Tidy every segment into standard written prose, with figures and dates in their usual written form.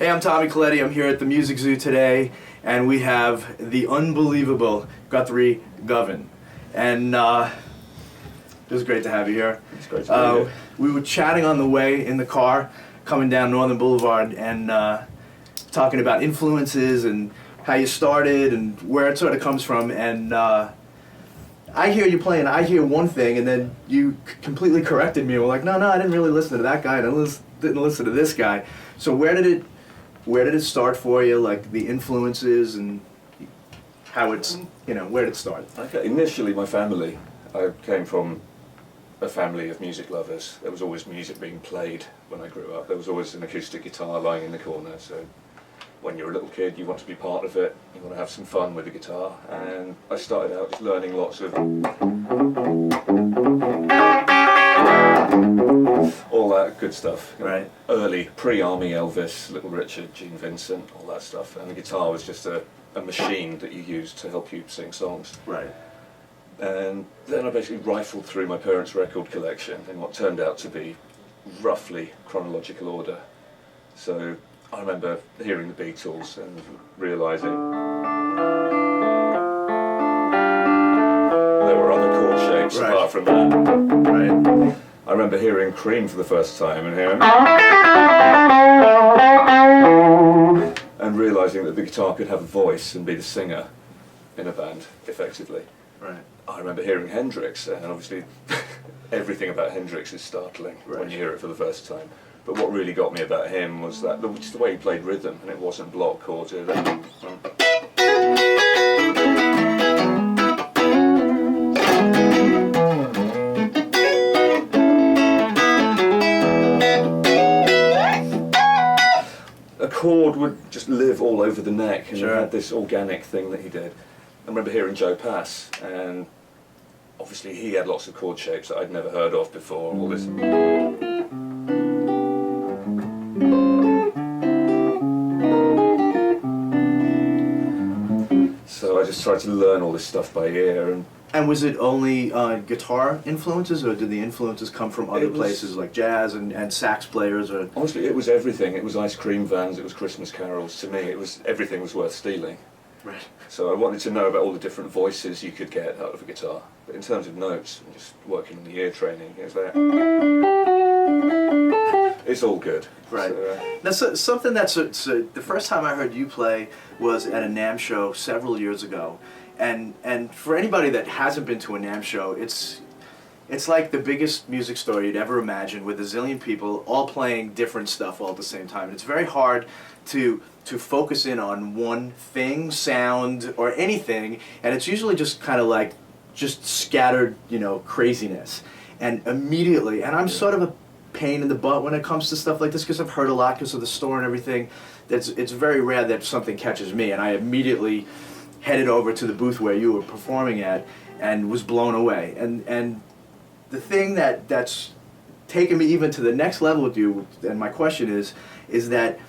Hey, I'm Tommy Colletti. I'm here at the Music Zoo today, and we have the unbelievable Guthrie Govan. And it was great to have you here. It's great to be here. We were chatting on the way in the car, coming down Northern Boulevard, and talking about influences and how you started and where it sort of comes from. And I hear you playing, I hear one thing, and then you completely corrected me and were like, no, I didn't really listen to that guy, and I didn't listen to this guy. So where did it start for you, like the influences and how it's, where did it start? Okay, initially my family, I came from a family of music lovers. There was always music being played when I grew up. There was always an acoustic guitar lying in the corner, so when you're a little kid you want to be part of it, you want to have some fun with the guitar, and I started out just learning lots of all that good stuff. Right. Early, pre-Army Elvis, Little Richard, Gene Vincent, all that stuff, and the guitar was just a machine that you used to help you sing songs. Right. And then I basically rifled through my parents' record collection in what turned out to be roughly chronological order. So I remember hearing the Beatles and realising there were other chord shapes apart from that. Right. I remember hearing Cream for the first time and realising that the guitar could have a voice and be the singer in a band effectively. Right. I remember hearing Hendrix, and obviously everything about Hendrix is startling when you hear it for the first time. But what really got me about him was that just the way he played rhythm, and it wasn't block chords. A chord would just live all over the neck, and it had this organic thing that he did. I remember hearing Joe Pass, and obviously he had lots of chord shapes that I'd never heard of before. All this. So I just tried to learn all this stuff by ear. And was it only guitar influences, or did the influences come from other places like jazz and sax players? Or honestly, it was everything. It was ice cream vans, it was Christmas carols. To me, everything was worth stealing. Right. So I wanted to know about all the different voices you could get out of a guitar. But in terms of notes, and just working on the ear training, it was like, it's all good. Right. So, now, something that's the first time I heard you play was at a NAMM show several years ago, and for anybody that hasn't been to a NAMM show, it's like the biggest music store you'd ever imagine, with a zillion people all playing different stuff all at the same time. And it's very hard to focus in on one thing, sound, or anything, and it's usually just kind of like just scattered, craziness. And immediately, and I'm sort of a pain in the butt when it comes to stuff like this, because I've heard a lot because of the store and everything. It's very rare that something catches me, and I immediately headed over to the booth where you were performing at and was blown away. And the thing that's taken me even to the next level with you, and my question is that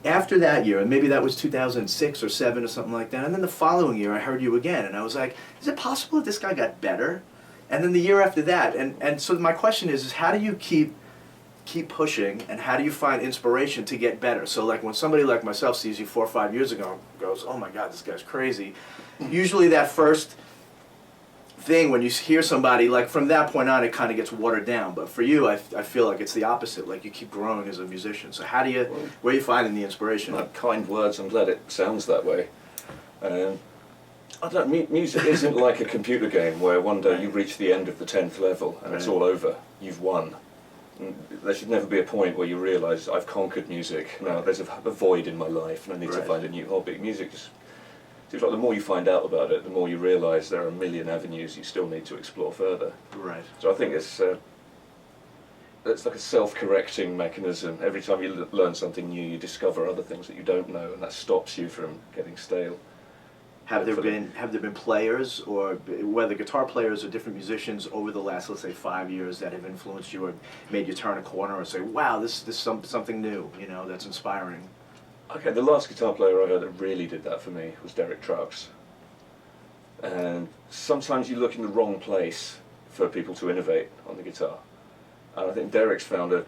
after that year, and maybe that was 2006 or 7 or something like that, and then the following year I heard you again, and I was like, is it possible that this guy got better? And then the year after that, and so my question is how do you keep pushing, and how do you find inspiration to get better? So like when somebody like myself sees you 4 or 5 years ago and goes, oh my God, this guy's crazy, usually that first thing when you hear somebody, like from that point on it kind of gets watered down. But for you, I feel like it's the opposite, like you keep growing as a musician. So where are you finding the inspiration? Kind words, I'm glad it sounds that way. I don't know, music isn't like a computer game where one day you reach the end of the 10th level and it's all over, you've won. And there should never be a point where you realise I've conquered music. Now there's a void in my life and I need to find a new hobby. Music just seems like the more you find out about it, the more you realise there are a million avenues you still need to explore further. Right. So I think it's like a self-correcting mechanism. Every time you learn something new, you discover other things that you don't know, and that stops you from getting stale. Have there been players, or whether guitar players or different musicians over the last, let's say, 5 years, that have influenced you or made you turn a corner and say, wow, this is something new, that's inspiring? Okay, the last guitar player I heard that really did that for me was Derek Trucks. And sometimes you look in the wrong place for people to innovate on the guitar. And I think Derek's found a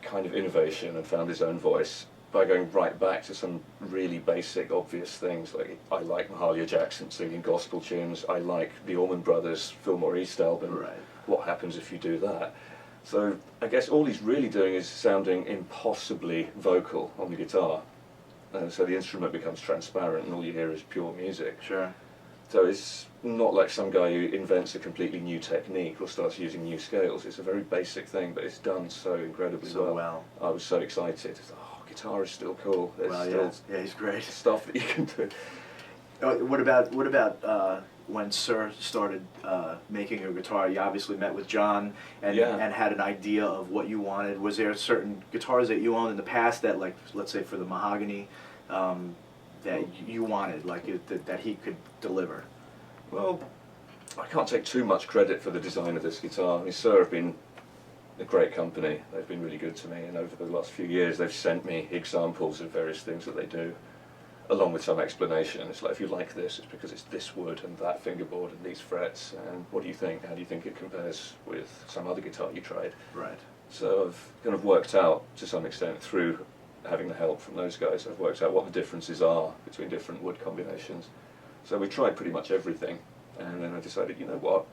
kind of innovation and found his own voice by going right back to some really basic, obvious things. Like, I like Mahalia Jackson singing gospel tunes. I like the Allman Brothers Fillmore East album. Right. What happens if you do that? So I guess all he's really doing is sounding impossibly vocal on the guitar. And so the instrument becomes transparent and all you hear is pure music. Sure. So it's not like some guy who invents a completely new technique or starts using new scales. It's a very basic thing, but it's done so incredibly So well. I was so excited. Oh, guitar is still cool. There's still yeah, he's great. stuff that you can do. What about when Sir started making a guitar? You obviously met with John and had an idea of what you wanted. Was there certain guitars that you owned in the past that, like, let's say for the mahogany, that you wanted, like that he could deliver? Well, I can't take too much credit for the design of this guitar. I mean, Sir have been a great company. They've been really good to me, and over the last few years they've sent me examples of various things that they do, along with some explanation. It's like, if you like this, it's because it's this wood and that fingerboard and these frets, and what do you think? How do you think it compares with some other guitar you tried? Right. So I've kind of worked out, to some extent, through having the help from those guys, I've worked out what the differences are between different wood combinations. So we tried pretty much everything, and then I decided, you know what,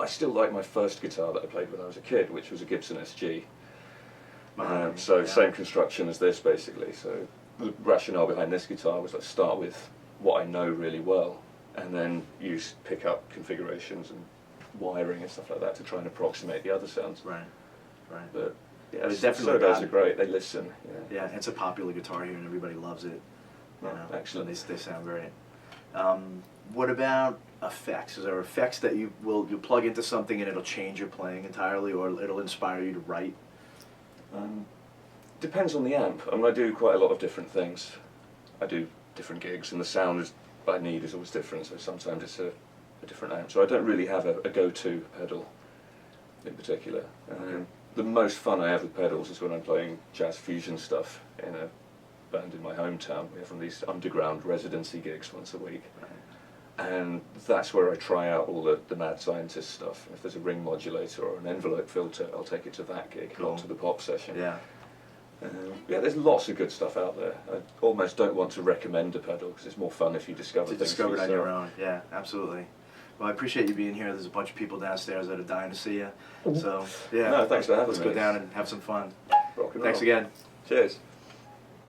I still like my first guitar that I played when I was a kid, which was a Gibson SG. Same construction as this, basically. So the rationale behind this guitar was, let's start with what I know really well, and then pick up configurations and wiring and stuff like that to try and approximate the other sounds. Right. Right. But yeah, it's definitely guys are great. They listen. Yeah, it's a popular guitar here, and everybody loves it. You know, excellent. So they sound great. What about effects? Is there effects that you plug into something and it'll change your playing entirely, or it'll inspire you to write? Depends on the amp. I mean, I do quite a lot of different things. I do different gigs, and the sound I need is always different. So sometimes it's a different amp. So I don't really have a go-to pedal in particular. The most fun I have with pedals is when I'm playing jazz fusion stuff in a band in my hometown. We have one of these underground residency gigs once a week. And that's where I try out all the mad scientist stuff. If there's a ring modulator or an envelope filter, I'll take it to that gig, not to the pop session. Yeah. There's lots of good stuff out there. I almost don't want to recommend a pedal because it's more fun if you discover things it on your own. Yeah, absolutely. Well, I appreciate you being here. There's a bunch of people downstairs that are dying to see you. So, yeah. No, thanks for having me. Let's go down and have some fun. Rock and roll. Thanks again. Cheers.